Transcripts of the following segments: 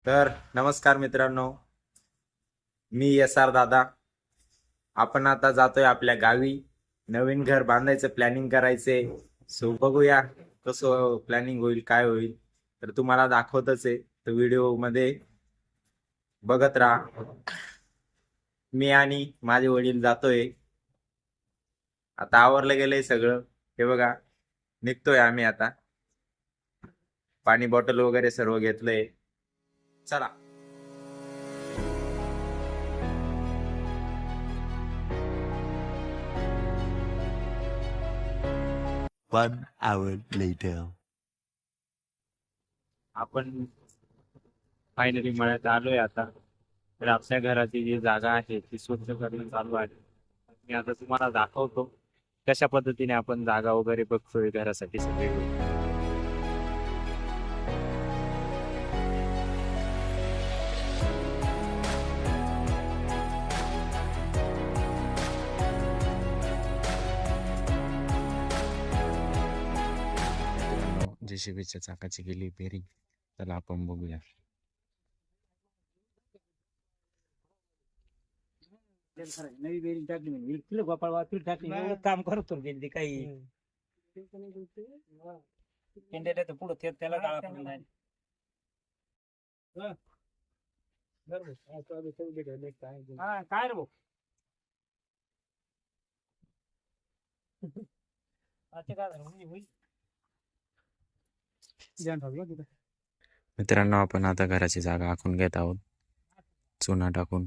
तर नमस्कार मित्रांनो, मी SR दादा. आपण आता जातोय आपल्या गावी. नवीन घर बांधायचं प्लॅनिंग करायचे. सो बघूया कसं प्लॅनिंग होईल, काय होईल. तर तुम्हाला दाखवतच आहे, तर व्हिडिओ मध्ये बघत राहा. मी आणि माझे वडील जातोय. आता आवरलं गेलंय सगळं. हे बघा, निघतोय आम्ही आता. पाणी बॉटल वगैरे सर्व घेतलंय. चला. 1 hour later. आपण फायनली मळ्यात आलोय आता. तर आपल्या घराची जी जागा आहे ती स्वच्छ करणं चालू आहे. मी आता तुम्हाला दाखवतो कशा पद्धतीने आपण जागा वगैरे बघतोय घरासाठी सगळे. JCBच्या चाकाची गेली बेरिंग. त्याला आपण बघूया. नवी बेरिंग टाकली म्हणजे किलो गोपाळ वाचून टाकली एवढं काम करतो त्यांनी काही इंडिया तर पुढे त्याला गाळा पडून नाही. काय रे भाऊ ते काय झालं होईल मित्रांनो, आपण आता घराची जागा आखून घेत आहोत चुना टाकून.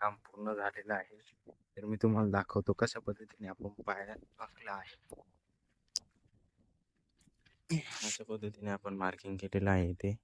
काम पूर्ण झालेलं आहे. तर मी तुम्हाला दाखवतो कशा पद्धतीने आपण पाया आखला आहे. अशा पद्धतीने आपण मार्किंग केलेलं आहे ते.